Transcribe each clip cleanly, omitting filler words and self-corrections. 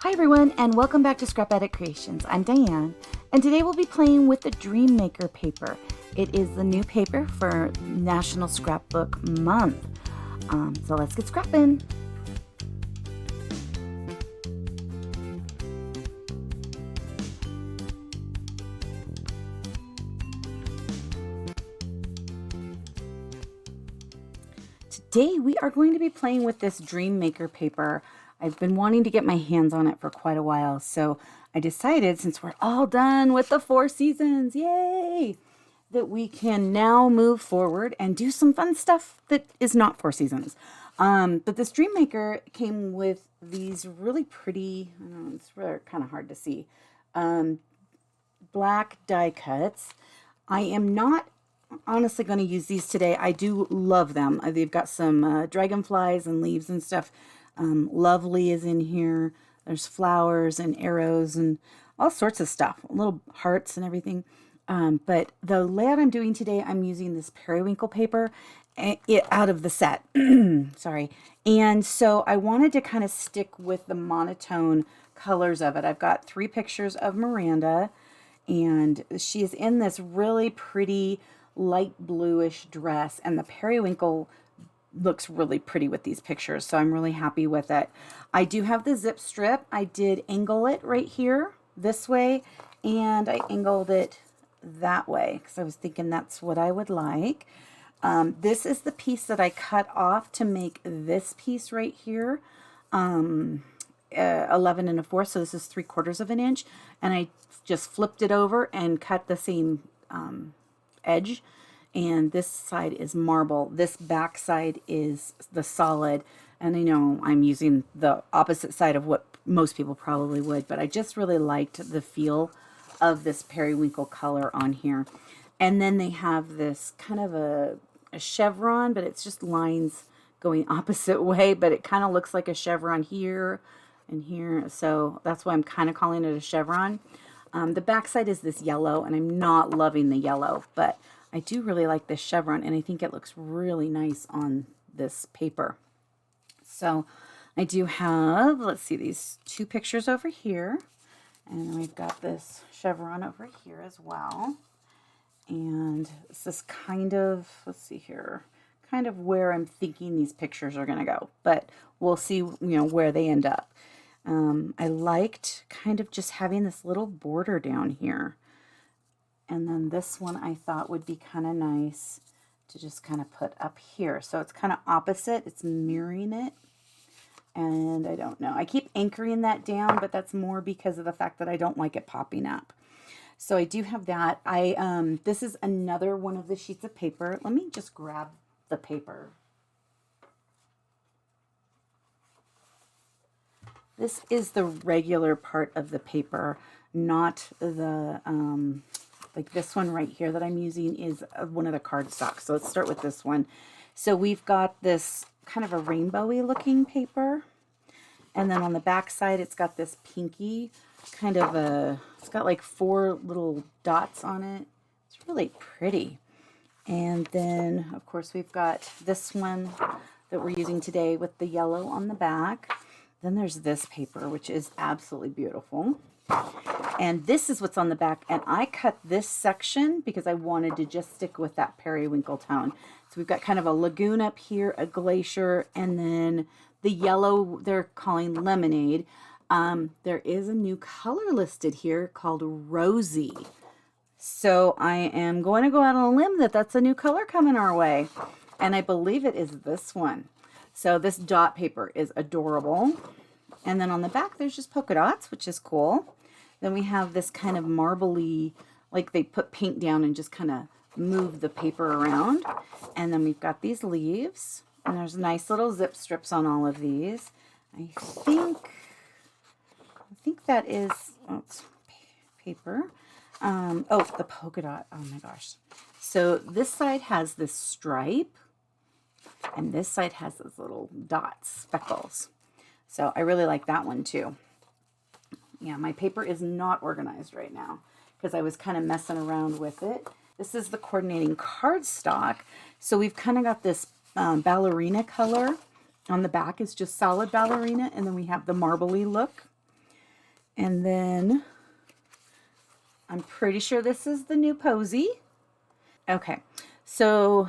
Hi everyone, and welcome back to Scrap Edit Creations. I'm Diane, and today we'll be playing with the Dream Maker paper. It is the new paper for National Scrapbook Month. So let's get scrapping. Today we are going to be playing with this Dream Maker paper. I've been wanting to get my hands on it for quite a while, so I decided, since we're all done with the 4 seasons, yay, that we can now move forward and do some fun stuff that is not 4 seasons. But this Dream Maker came with these really pretty, I don't know, it's really kind of hard to see, black die cuts. I am not honestly going to use these today. I do love them. They've got some dragonflies and leaves and stuff. Lovely is in here. There's flowers and arrows and all sorts of stuff, little hearts and everything. But the layout I'm doing today, I'm using this Periwinkle paper out of the set. Sorry. And so I wanted to kind of stick with the monotone colors of it. I've got 3 pictures of Miranda, and she is in this really pretty light bluish dress, and the periwinkle looks really pretty with these pictures, so I'm really happy with it. I do have the zip strip. I did angle it right here this way, and I angled it that way because I was thinking that's what I would like. This is the piece that I cut off to make this piece right here, 11 1/4, so this is 3/4 of an inch, and I just flipped it over and cut the same edge. And this side is marble. This back side is the solid. And I know I'm using the opposite side of what most people probably would, but I just really liked the feel of this periwinkle color on here. And then they have this kind of a chevron, but it's just lines going opposite way, but it kind of looks like a chevron here and here. So that's why I'm kind of calling it a chevron. The back side is this yellow, and I'm not loving the yellow, but I do really like this chevron, and I think it looks really nice on this paper. So I do have, let's see, these 2 pictures over here, and we've got this chevron over here as well. And this is kind of, let's see here, kind of where I'm thinking these pictures are going to go, but we'll see, where they end up. I liked kind of just having this little border down here. And then this one I thought would be kind of nice to just kind of put up here. So it's kind of opposite. It's mirroring it. And I don't know. I keep anchoring that down, but that's more because of the fact that I don't like it popping up. So I do have that. This is another one of the sheets of paper. Let me just grab the paper. This is the regular part of the paper, not the... like this one right here that I'm using is one of the cardstock. So let's start with this one. So we've got this kind of a rainbowy looking paper. And then on the back side, it's got this pinky kind of it's got like 4 little dots on it. It's really pretty. And then of course we've got this one that we're using today with the yellow on the back. Then there's this paper, which is absolutely beautiful. And this is what's on the back, and I cut this section because I wanted to just stick with that periwinkle tone. So we've got kind of a lagoon up here, a glacier, and then the yellow they're calling lemonade. There is a new color listed here called rosy. So I am going to go out on a limb that's a new color coming our way. And I believe it is this one. So this dot paper is adorable. And then on the back, there's just polka dots, which is cool. Then we have this kind of marbly, like they put paint down and just kind of move the paper around. And then we've got these leaves. And there's nice little zip strips on all of these. I think that is, it's paper. The polka dot. Oh my gosh. So this side has this stripe. And this side has those little dots, speckles. So I really like that one too. Yeah, my paper is not organized right now because I was kind of messing around with it. This is the coordinating cardstock. So we've kind of got this ballerina color. On the back is just solid ballerina, and then we have the marbly look. And then I'm pretty sure this is the new posy. Okay, so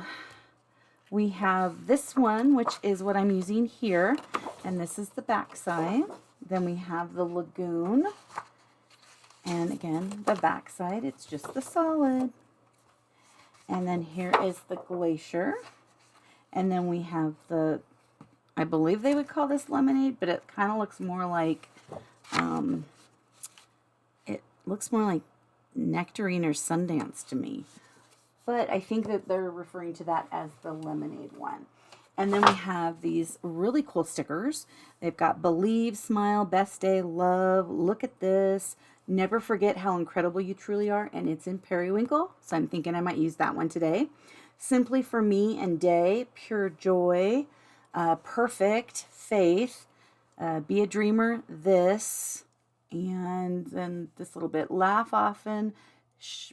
we have this one, which is what I'm using here, and this is the back side. Then we have the lagoon, and again, the back side, it's just the solid. And then here is the glacier, and then we have the, I believe they would call this lemonade, but it kind of looks more like, it looks more like nectarine or Sundance to me. But I think that they're referring to that as the lemonade one. And then we have these really cool stickers. They've got believe, smile, best day, love, look at this, never forget how incredible you truly are. And it's in Periwinkle, so I'm thinking I might use that one today. Simply for me and day, pure joy, perfect, faith, be a dreamer, this, and then this little bit, laugh often,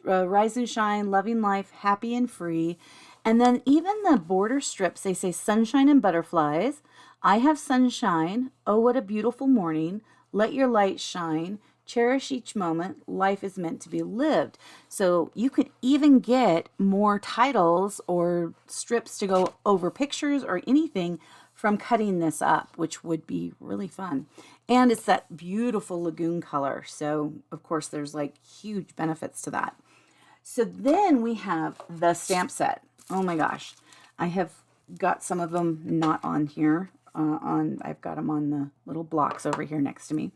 rise and shine, loving life, happy and free. And then even the border strips, they say sunshine and butterflies. I have sunshine. Oh, what a beautiful morning. Let your light shine. Cherish each moment. Life is meant to be lived. So you could even get more titles or strips to go over pictures or anything from cutting this up, which would be really fun. And it's that beautiful lagoon color. So of course there's like huge benefits to that. So then we have the stamp set. Oh my gosh. I have got some of them not on here. I've got them on the little blocks over here next to me.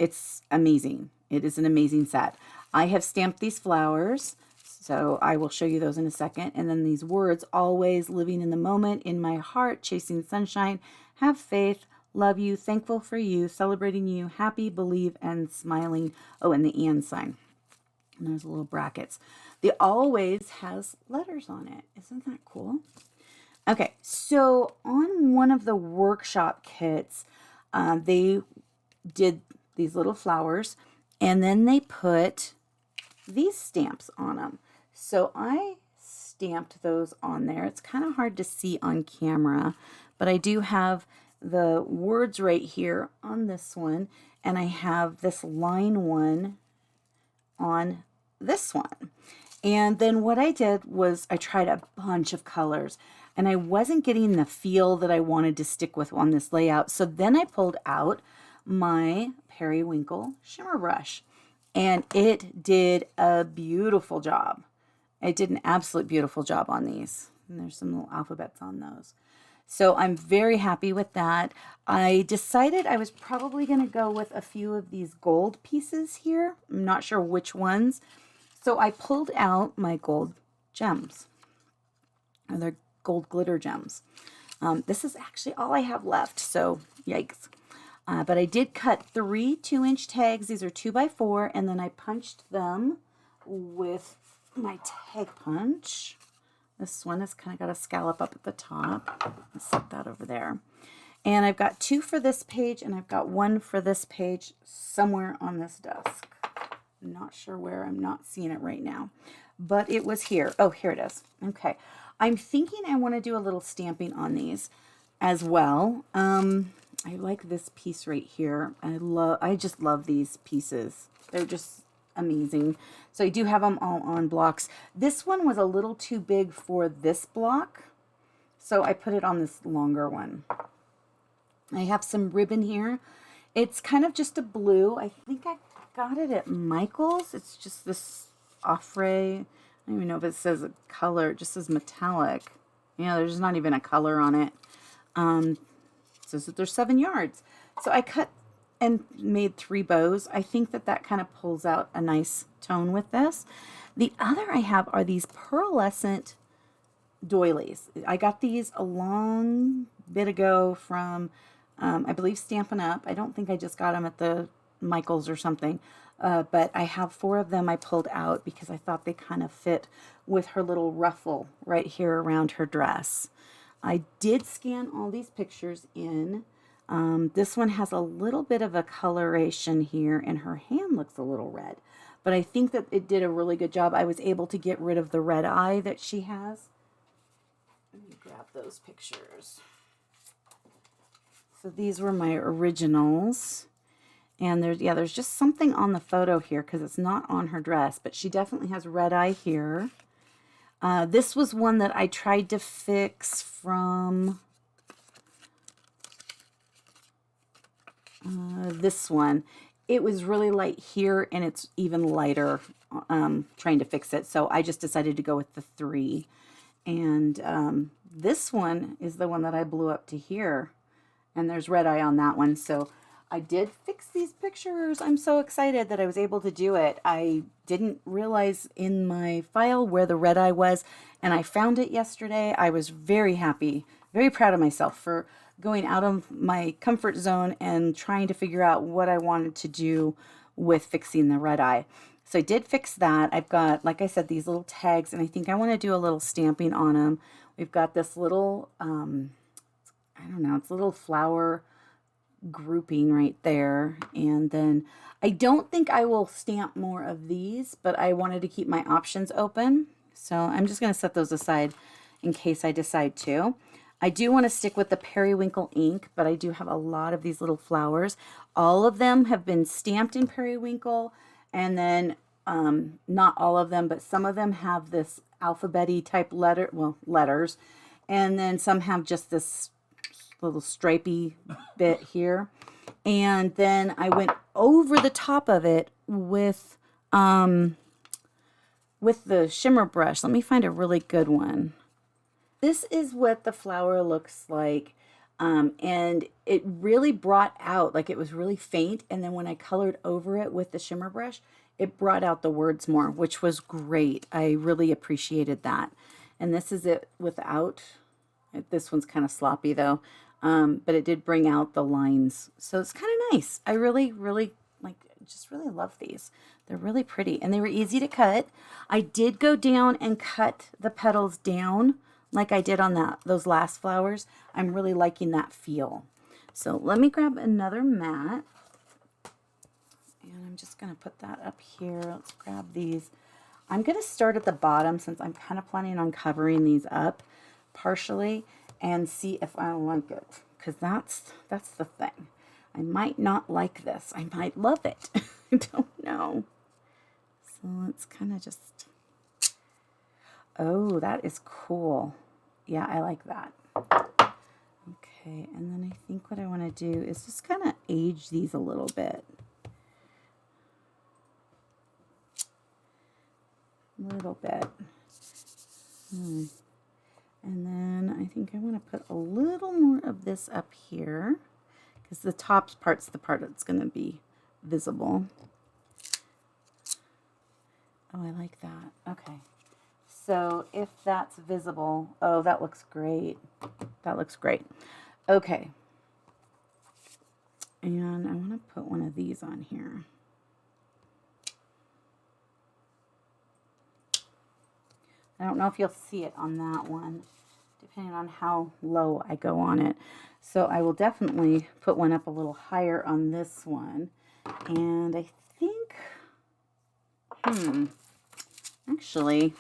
It's amazing. It is an amazing set. I have stamped these flowers, so I will show you those in a second. And then these words, always living in the moment, in my heart, chasing sunshine, have faith, love you, thankful for you, celebrating you, happy, believe, and smiling. Oh, and the and sign. And there's little brackets. The always has letters on it. Isn't that cool? Okay, so on one of the workshop kits, they did these little flowers, and then they put these stamps on them. So I stamped those on there. It's kind of hard to see on camera, but I do have the words right here on this one, and I have this line one on this one. And then what I did was I tried a bunch of colors, and I wasn't getting the feel that I wanted to stick with on this layout. So then I pulled out my Periwinkle shimmer brush, and it did a beautiful job. It did an absolute beautiful job on these. And there's some little alphabets on those. So I'm very happy with that. I decided I was probably going to go with a few of these gold pieces here. I'm not sure which ones. So I pulled out my gold gems. Or they're gold glitter gems. This is actually all I have left, so yikes. But I did cut 3 2-inch tags. These are 2x4, and then I punched them with my tag punch. This one has kind of got a scallop up at the top. I'll set that over there. And I've got 2 for this page, and I've got 1 for this page somewhere on this desk. I'm not sure where. I'm not seeing it right now. But it was here. Oh, here it is. Okay. I'm thinking I want to do a little stamping on these as well. I like this piece right here. I just love these pieces. They're just amazing. So I do have them all on blocks. This one was a little too big for this block, so I put it on this longer one. I have some ribbon here. It's kind of just a blue. I think I got it at Michael's. It's just this Offray. I don't even know if it says a color. It just says metallic. Yeah, there's not even a color on it. It says that there's 7 yards. So I cut and made 3 bows. I think that that kind of pulls out a nice tone with this. The other I have are these pearlescent doilies. I got these a long bit ago from, I believe, Stampin' Up. I don't think I just got them at the Michael's or something. But I have 4 of them I pulled out because I thought they kind of fit with her little ruffle right here around her dress. I did scan all these pictures in. This one has a little bit of a coloration here, and her hand looks a little red. But I think that it did a really good job. I was able to get rid of the red eye that she has. Let me grab those pictures. So these were my originals. And there's just something on the photo here because it's not on her dress, but she definitely has red eye here. This was one that I tried to fix from this one. It was really light here and it's even lighter trying to fix it. So I just decided to go with the 3. And this one is the one that I blew up to here. And there's red eye on that one. So I did fix these pictures. I'm so excited that I was able to do it. I didn't realize in my file where the red eye was, and I found it yesterday. I was very happy, very proud of myself for going out of my comfort zone and trying to figure out what I wanted to do with fixing the red eye. So I did fix that. I've got, like I said, these little tags, and I think I want to do a little stamping on them. We've got this little, I don't know, it's a little flower grouping right there. And then I don't think I will stamp more of these, but I wanted to keep my options open. So I'm just going to set those aside in case I decide to. I do want to stick with the Periwinkle ink, but I do have a lot of these little flowers. All of them have been stamped in Periwinkle, and then not all of them, but some of them have this alphabet-y type letters, and then some have just this little stripy bit here. And then I went over the top of it with the shimmer brush. Let me find a really good one. This is what the flower looks like. And it really brought out, like it was really faint. And then when I colored over it with the shimmer brush, it brought out the words more, which was great. I really appreciated that. And this is it without, this one's kind of sloppy though. But it did bring out the lines. So it's kind of nice. I really, really just really love these. They're really pretty and they were easy to cut. I did go down and cut the petals down like I did on those last flowers. I'm really liking that feel. So let me grab another mat. And I'm just going to put that up here. Let's grab these. I'm going to start at the bottom since I'm kind of planning on covering these up partially and see if I like it. Because that's the thing. I might not like this. I might love it. I don't know. So let's kind of just... Oh, that is cool. Yeah, I like that. Okay, and then I think what I want to do is just kind of age these a little bit. A little bit. And then I think I want to put a little more of this up here because the top part's the part that's going to be visible. Oh, I like that. Okay. So if that's visible, oh, that looks great. That looks great. Okay. And I want to put one of these on here. I don't know if you'll see it on that one, depending on how low I go on it. So I will definitely put one up a little higher on this one. And I think, actually,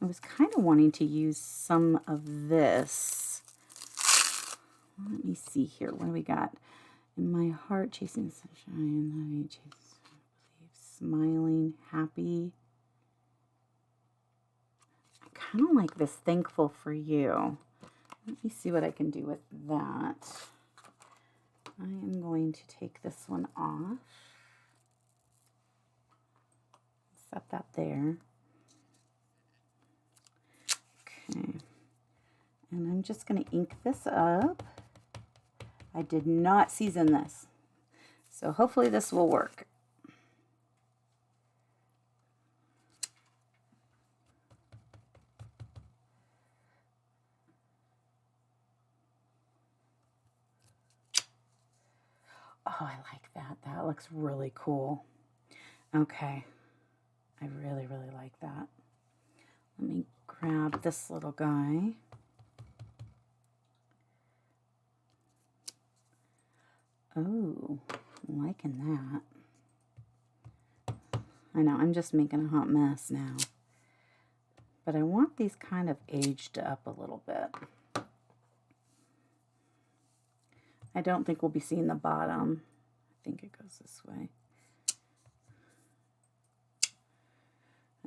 I was kind of wanting to use some of this. Let me see here. What do we got? In my heart, chasing the sunshine, smiling, happy. I kind of like this thankful for you. Let me see what I can do with that. I am going to take this one off. Set that there. Okay. And I'm just going to ink this up. I did not season this, so hopefully this will work. Oh, I like that. That looks really cool. Okay. I really, really like that. Let me grab this little guy. Oh, I'm liking that. I know, I'm just making a hot mess now. But I want these kind of aged up a little bit. I don't think we'll be seeing the bottom. think it goes this way.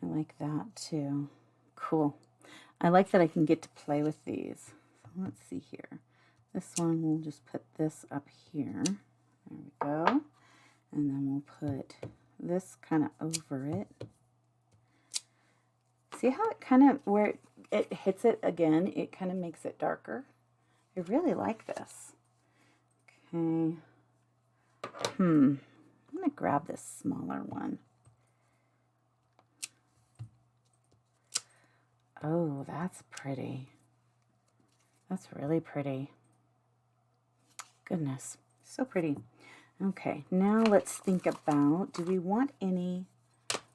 I like that too. Cool. I like that I can get to play with these. So let's see here. This one, we'll just put this up here. There we go. And then we'll put this kind of over it. See how it kind of, where it hits it again, it kind of makes it darker. I really like this. Okay. I'm going to grab this smaller one. Oh, that's pretty. That's really pretty. Goodness, so pretty. Okay, now let's think about, do we want any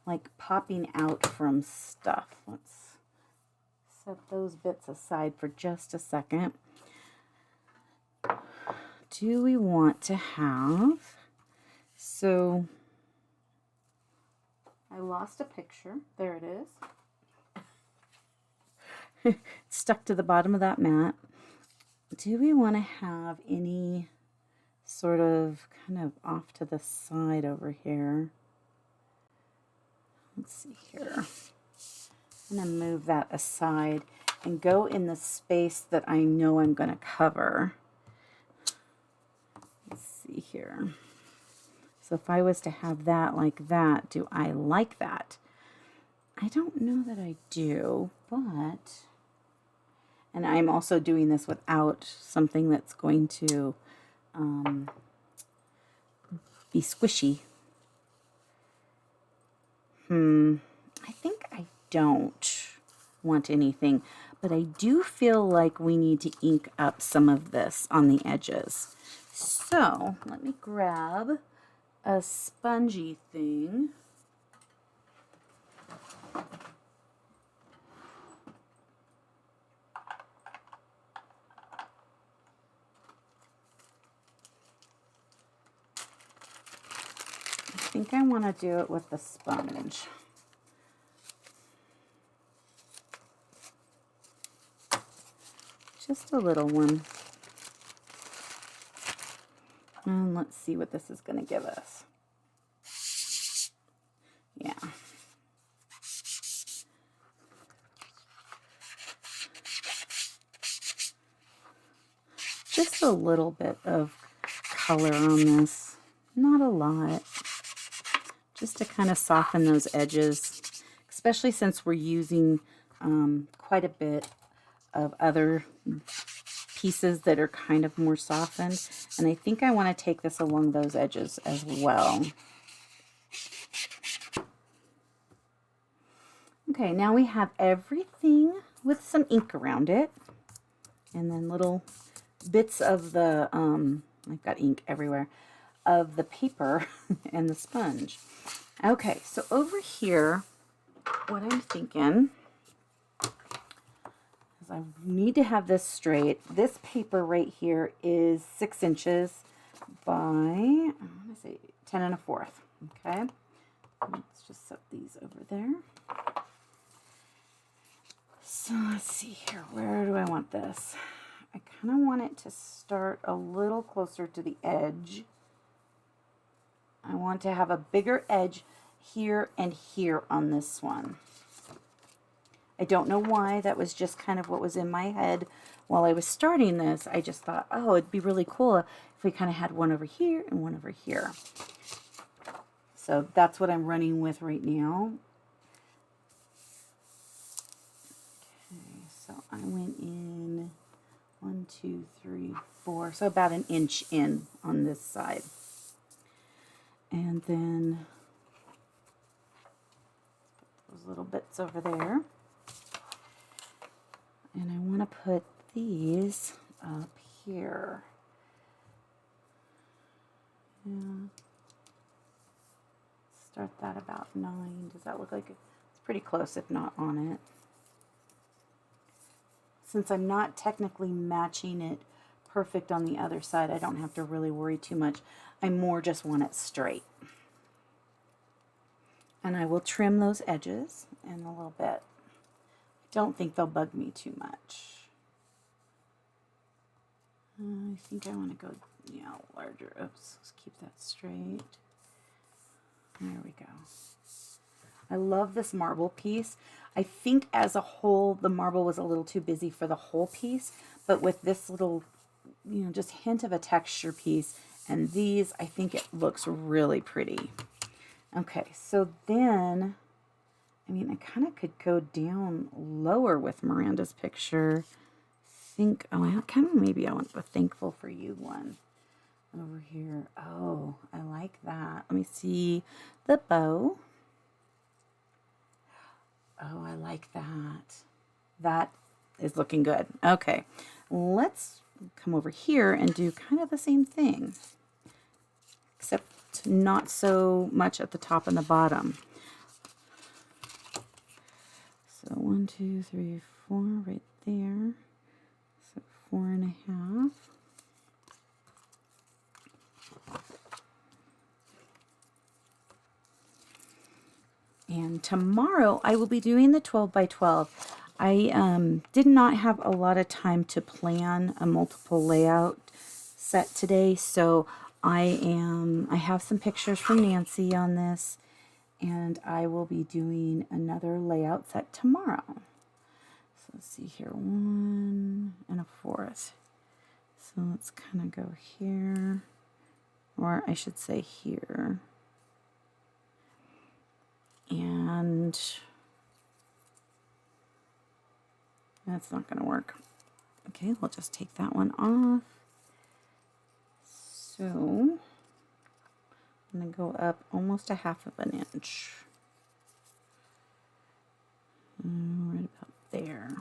like popping out from stuff? Let's set those bits aside for just a second. Do we want to have, so I lost a picture. There it is. It's stuck to the bottom of that mat. Do we want to have any sort of kind of off to the side over here? Let's see here. I'm going to move that aside and go in the space that I know I'm going to cover. Let's see here. So if I was to have that like that, do I like that? I don't know that I do, but, and I'm also doing this without something that's going to be squishy. I think I don't want anything, but I do feel like we need to ink up some of this on the edges. So let me grab a spongy thing. I think I want to do it with the sponge. Just a little one. And let's see what this is going to give us. Yeah. Just a little bit of color on this. Not a lot. Just to kind of soften those edges, especially since we're using quite a bit of other pieces that are kind of more softened. And I think I want to take this along those edges as well. Okay, now we have everything with some ink around it. And then little bits of the, I've got ink everywhere, of the paper and the sponge. Okay, so over here, what I'm thinking is I need to have this straight. This paper right here is 6 inches by, I'm going to say 10 1/4. Okay, let's just set these over there. So let's see here, where do I want this? I kind of want it to start a little closer to the edge. I want to have a bigger edge here and here on this one. I don't know why. That was just kind of what was in my head while I was starting this. I just thought, oh, it'd be really cool if we kind of had one over here and one over here. So that's what I'm running with right now. Okay, so I went in 1, 2, 3, 4, so about 1 inch in on this side. And then put those little bits over there. And I want to put these up here. Yeah. Start that about 9. Does that look like it's pretty close, if not on it? Since I'm not technically matching it perfect on the other side, I don't have to really worry too much. I more just want it straight. And I will trim those edges in a little bit. I don't think they'll bug me too much. I think I want to go, larger. Oops, let's keep that straight. There we go. I love this marble piece. I think as a whole, the marble was a little too busy for the whole piece, but with this little, you know, just hint of a texture piece and these, I think it looks really pretty. Okay, so then, I mean, I kind of could go down lower with Miranda's picture. Oh, I kind of, maybe I want the Thankful for You one over here. Oh, I like that. Let me see the bow. Oh, I like that. That is looking good. Okay, let's come over here and do kind of the same thing, except not so much at the top and the bottom. So 1, 2, 3, 4 right there. So 4.5. And tomorrow I will be doing the 12 by 12. I did not have a lot of time to plan a multiple layout set today, so I have some pictures from Nancy on this, and I will be doing another layout set tomorrow. So let's see here, 1 1/4. So let's kind of go here, or I should say here. And that's not going to work. Okay, we'll just take that one off. So I'm going to go up almost 1/2 inch. Right about there.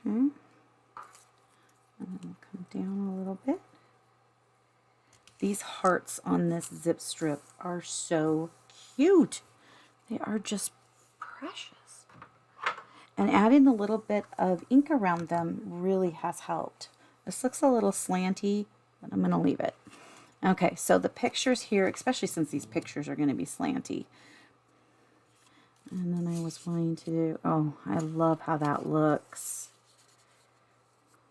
Okay. And then come down a little bit. These hearts on this zip strip are so cute. They are just precious. And adding a little bit of ink around them really has helped. This looks a little slanty, but I'm going to leave it. Okay, so the pictures here, especially since these pictures are going to be slanty. And then I was wanting to do, oh, I love how that looks.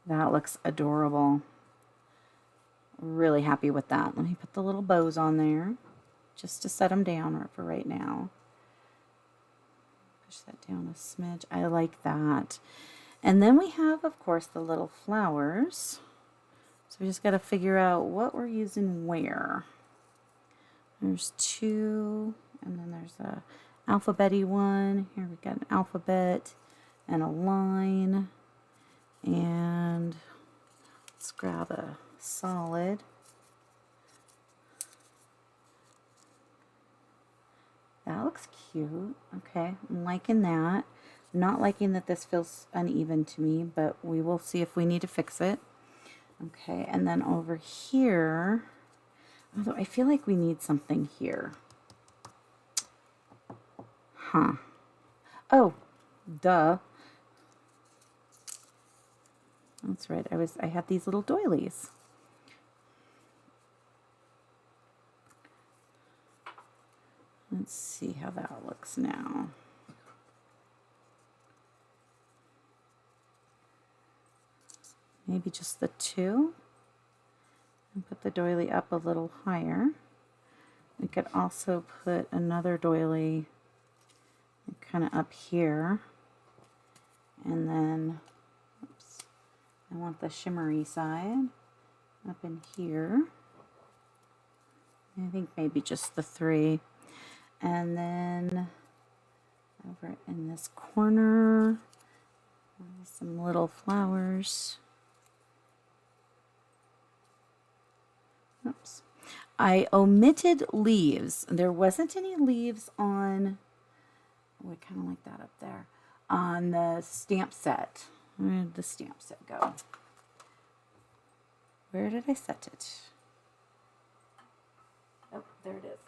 That looks adorable. Really happy with that. Let me put the little bows on there just to set them down for right now. Push that down a smidge. I like that. And then we have, of course, the little flowers. So we just got to figure out what we're using where. There's 2, and then there's a alphabet-y one. Here we got an alphabet and a line. And let's grab a solid. That looks cute. Okay, I'm liking that. Not liking that this feels uneven to me, but we will see if we need to fix it. Okay, and then over here, although I feel like we need something here. Huh. Oh, duh. That's right. I had these little doilies. Let's see how that looks now. Maybe just the 2. And put the doily up a little higher. We could also put another doily kind of up here. And then, oops, I want the shimmery side up in here. I think maybe just the 3. And then over in this corner, some little flowers. Oops. I omitted leaves. There wasn't any leaves on, oh, I kind of like that up there, on the stamp set. Where did the stamp set go? Where did I set it? Oh, there it is.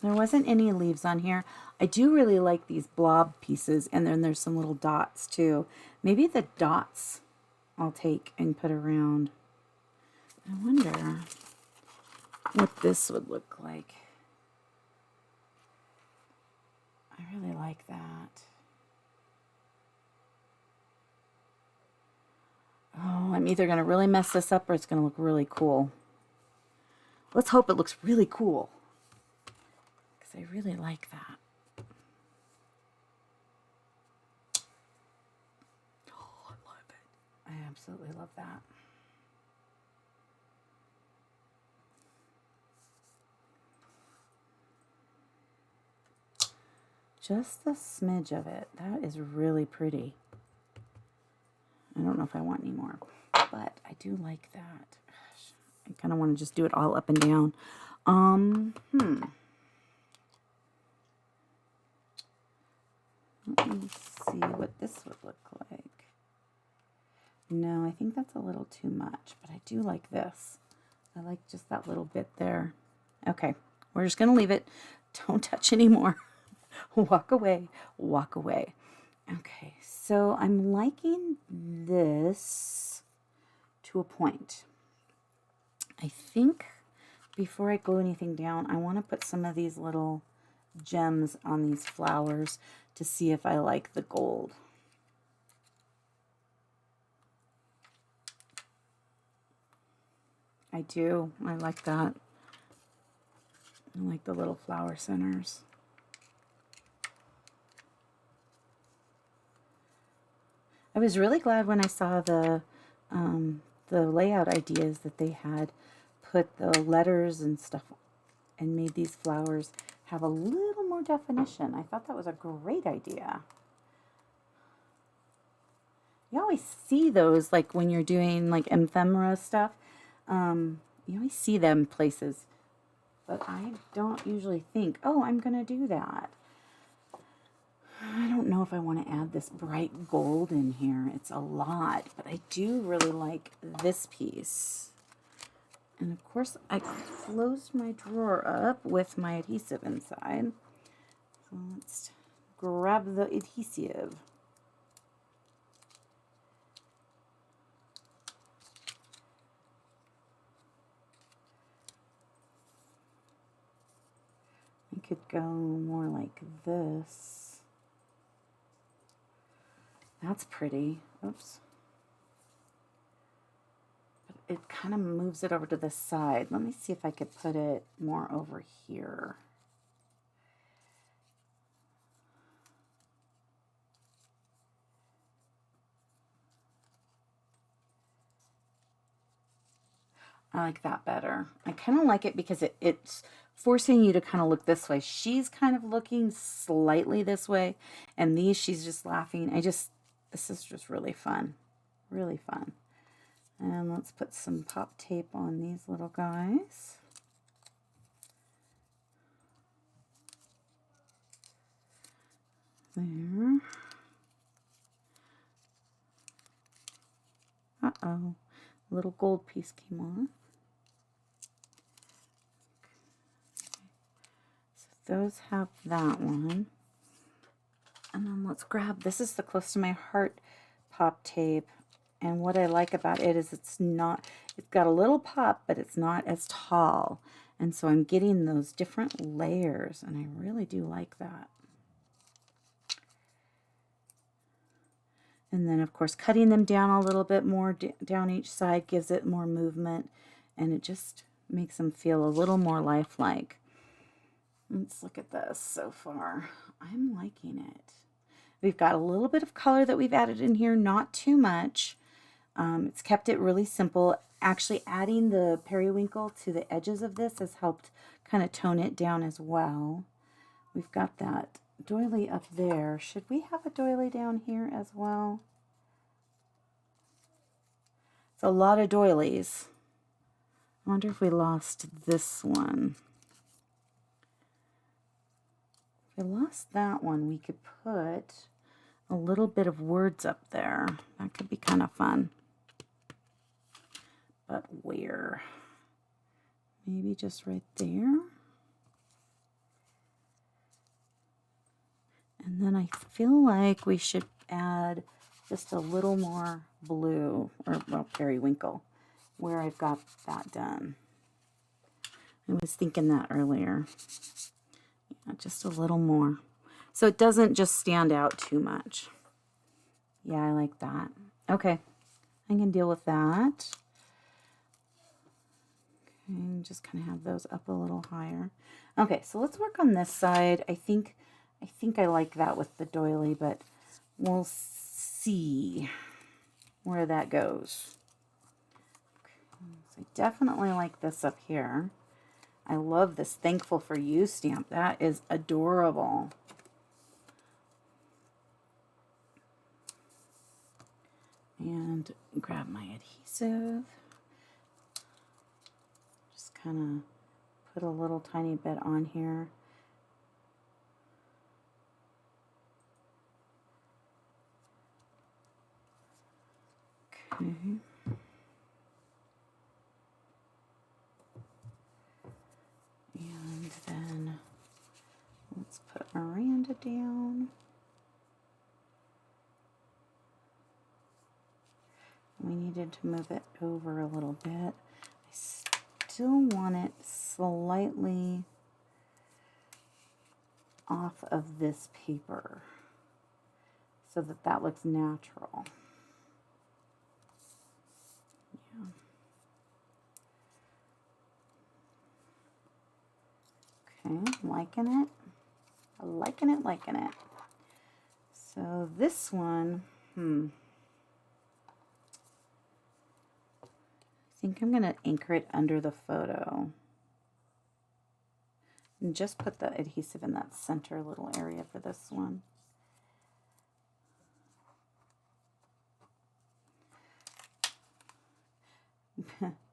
There wasn't any leaves on here. I do really like these blob pieces, and then there's some little dots too. Maybe the dots I'll take and put around. I wonder what this would look like. like that. Oh, I'm either going to really mess this up or it's going to look really cool. Let's hope it looks really cool, because I really like that. Oh, I love it. I absolutely love that. Just the smidge of it. That is really pretty. I don't know if I want any more, but I do like that. Gosh, I kind of want to just do it all up and down. Let me see what this would look like. No, I think that's a little too much, but I do like this. I like just that little bit there. Okay, we're just going to leave it. Don't touch anymore. Walk away, walk away. Okay, so I'm liking this to a point. I think before I glue anything down, I want to put some of these little gems on these flowers to see if I like the gold. I do. I like that. I like the little flower centers. I was really glad when I saw the layout ideas that they had put the letters and stuff and made these flowers have a little more definition. I thought that was a great idea. You always see those, like when you're doing like ephemera stuff. You always see them places, but I don't usually think, oh, I'm going to do that. I don't know if I want to add this bright gold in here. It's a lot, but I do really like this piece. And of course, I closed my drawer up with my adhesive inside. So let's grab the adhesive. I could go more like this. That's pretty. Oops. But it kind of moves it over to the side. Let me see if I could put it more over here. I like that better. I kind of like it because it's forcing you to kind of look this way. She's kind of looking slightly this way, and these, she's just laughing. This is just really fun. Really fun. And let's put some pop tape on these little guys. There. Uh-oh. A little gold piece came off. So those have that one. And then let's grab, this is the close to my heart pop tape. And what I like about it is it's got a little pop, but it's not as tall. And so I'm getting those different layers, and I really do like that. And then, of course, cutting them down a little bit more down each side gives it more movement, and it just makes them feel a little more lifelike. Let's look at this so far. I'm liking it. We've got a little bit of color that we've added in here, not too much. It's kept it really simple. Actually, adding the periwinkle to the edges of this has helped kind of tone it down as well. We've got that doily up there. Should we have a doily down here as well? It's a lot of doilies. I wonder if we lost this one. If we lost that one, we could put a little bit of words up there. That could be kind of fun. But where? Maybe just right there. And then I feel like we should add just a little more blue, or well, periwinkle, where I've got that done. I was thinking that earlier. Yeah, just a little more. so it doesn't just stand out too much. Yeah, I like that. Okay, I can deal with that. Okay, and just kind of have those up a little higher. Okay, so let's work on this side. I think I like that with the doily, but we'll see where that goes. Okay, so I definitely like this up here. I love this Thankful for You stamp. That is adorable. And grab my adhesive. Just kind of put a little tiny bit on here. Okay. And then let's put Miranda down. We needed to move it over a little bit. I still want it slightly off of this paper so that that looks natural. Yeah. Okay, liking it. Liking it, liking it. So this one, I think I'm going to anchor it under the photo. And just put the adhesive in that center little area for this one.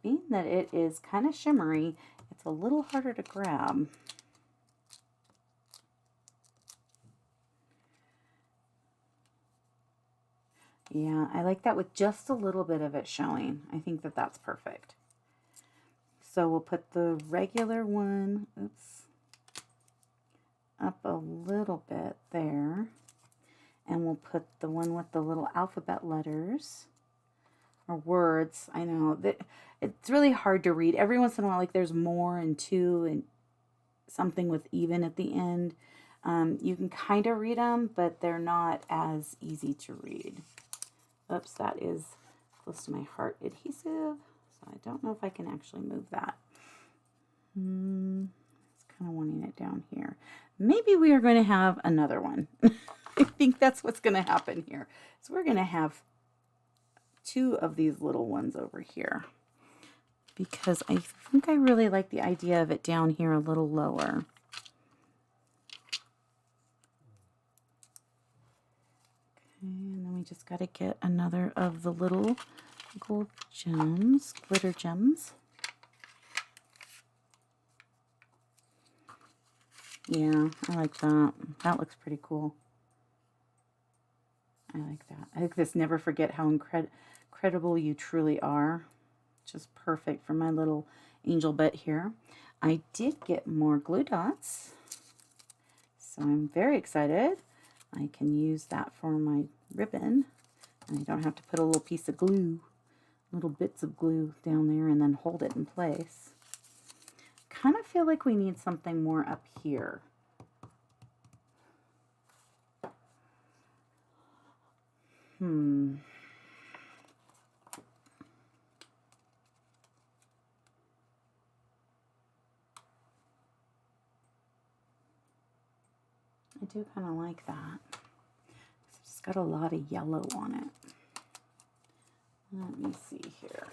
Being that it is kind of shimmery, it's a little harder to grab. Yeah, I like that with just a little bit of it showing. I think that that's perfect. So we'll put the regular one, up a little bit there. And we'll put the one with the little alphabet letters or words. I know that it's really hard to read. Every once in a while, like there's more and two and something with even at the end. You can kind of read them, but they're not as easy to read. Oops, that is close to my heart adhesive, so I don't know if I can actually move that. It's kind of wanting it down here. Maybe we are going to have another one. I think that's what's going to happen here. So we're going to have two of these little ones over here because I think I really like the idea of it down here a little lower. And then we just got to get another of the little gold gems, glitter gems. Yeah, I like that. That looks pretty cool. I like that. I like this Never Forget How Incredible You Truly Are. Just perfect for my little angel bit here. I did get more glue dots, so I'm very excited. I can use that for my ribbon. And I don't have to put a little piece of glue, little bits of glue down there and then hold it in place. Kind of feel like we need something more up here. I do kind of like that. It's got a lot of yellow on it. Let me see here.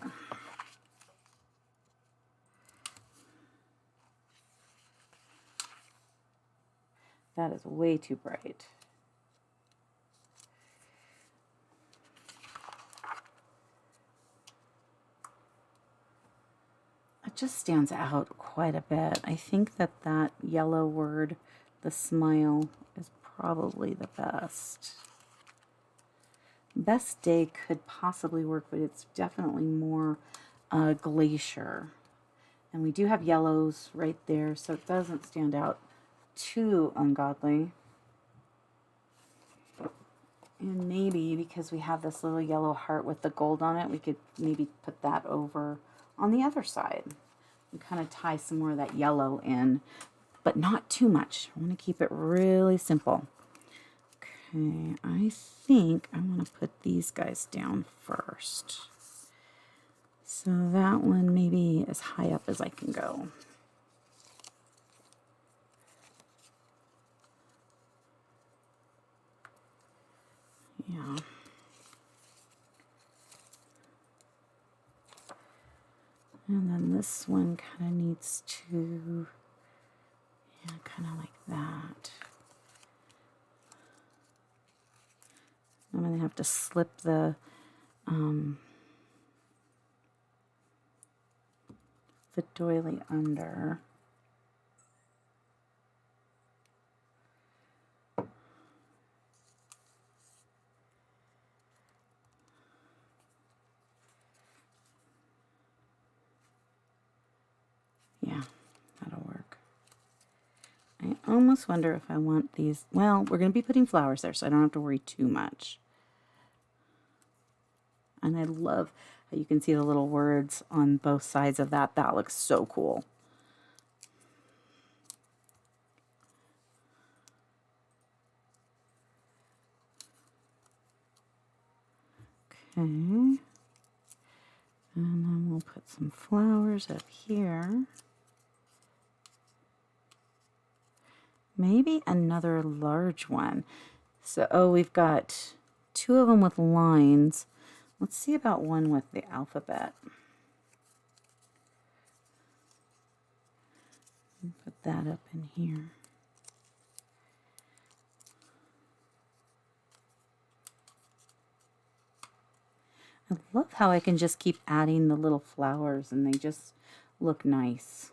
That is way too bright. It just stands out quite a bit. I think that that yellow word, the smile, is probably the best. Best Day could possibly work, but it's definitely more glacier. And we do have yellows right there, so it doesn't stand out too ungodly. And maybe because we have this little yellow heart with the gold on it, we could maybe put that over on the other side and kind of tie some more of that yellow in, but not too much. I want to keep it really simple. Okay, I think I want to put these guys down first. So that one maybe as high up as I can go. Yeah. And then this one kind of needs to, yeah, kind of like that. I'm going to have to slip the doily under. Yeah, that'll work. I almost wonder if I want these. Well, we're going to be putting flowers there, so I don't have to worry too much. And I love how you can see the little words on both sides of that. That looks so cool. Okay. And then we'll put some flowers up here. Maybe another large one. So, oh, we've got 2 of them with lines. Let's see about one with the alphabet. Put that up in here. I love how I can just keep adding the little flowers and they just look nice.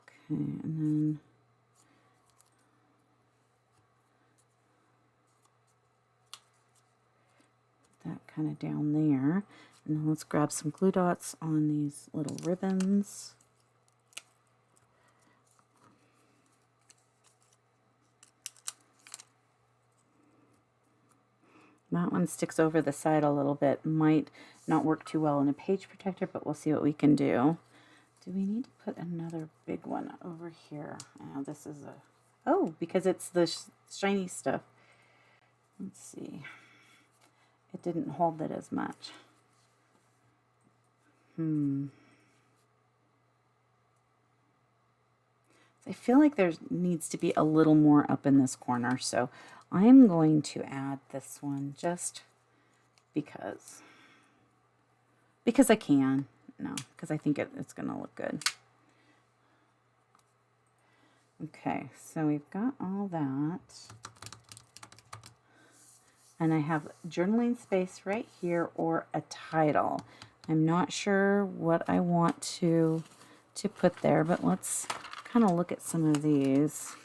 Okay, and then that kind of down there. And then let's grab some glue dots on these little ribbons. That one sticks over the side a little bit. Might not work too well in a page protector, but we'll see what we can do. Do we need to put another big one over here? Now this is a... Oh, because it's the shiny stuff. Let's see. It didn't hold it as much. I feel like there needs to be a little more up in this corner, so I'm going to add this one just because I can. No, because I think it's going to look good. Okay, so we've got all that. And I have journaling space right here or a title. I'm not sure what I want to put there, but let's kind of look at some of these.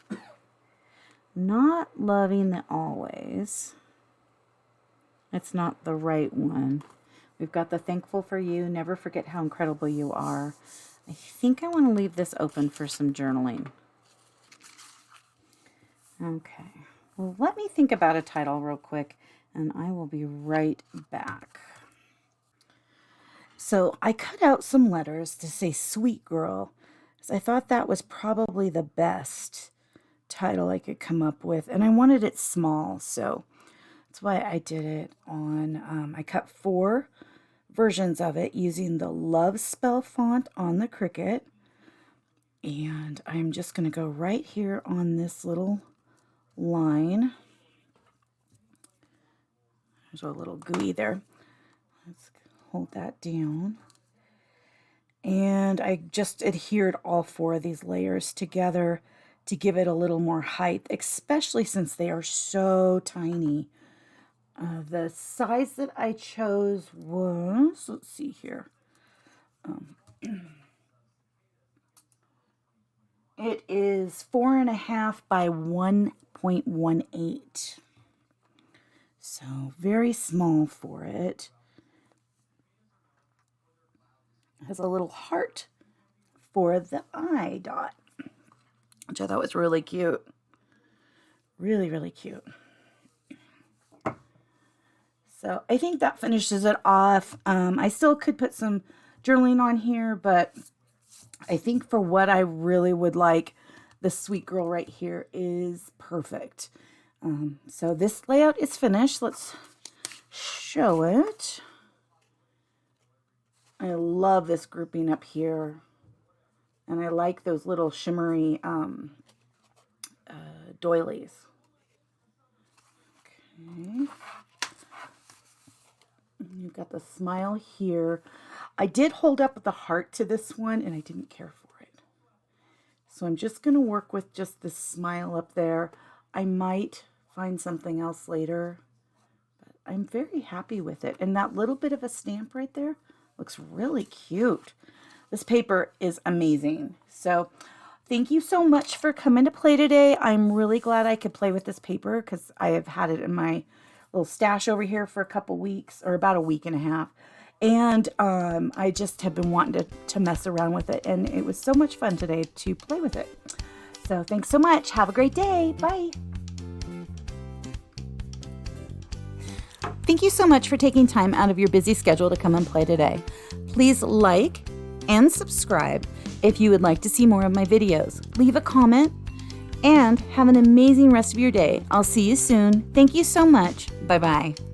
Not loving the always. It's not the right one. We've got the thankful for you, never forget how incredible you are. I think I want to leave this open for some journaling. Okay. Well, let me think about a title real quick, and I will be right back. So I cut out some letters to say Sweet Girl, because I thought that was probably the best title I could come up with, and I wanted it small, so that's why I did it on, I cut 4 versions of it using the Love Spell font on the Cricut, and I'm just going to go right here on this little line. There's a little gooey there. Let's hold that down. And I just adhered all 4 of these layers together to give it a little more height, especially since they are so tiny. The size that I chose was, let's see here. It is 4.5 by 1.18. So very small for it. It has a little heart for the eye dot, which I thought was really cute. Really, really cute. So I think that finishes it off. I still could put some journaling on here, but I think for what I really would like, the Sweet Girl right here is perfect. So this layout is finished. Let's show it. I love this grouping up here. And I like those little shimmery doilies. Okay. You've got the smile here. I did hold up the heart to this one, and I didn't care for it. So I'm just going to work with just the smile up there. I might find something else later, but I'm very happy with it. And that little bit of a stamp right there looks really cute. This paper is amazing. So thank you so much for coming to play today. I'm really glad I could play with this paper because I have had it in my little stash over here for a couple weeks, or about a week and a half. And I just have been wanting to mess around with it. And it was so much fun today to play with it. So thanks so much. Have a great day. Bye. Thank you so much for taking time out of your busy schedule to come and play today. Please like and subscribe if you would like to see more of my videos. Leave a comment and have an amazing rest of your day. I'll see you soon. Thank you so much. Bye-bye.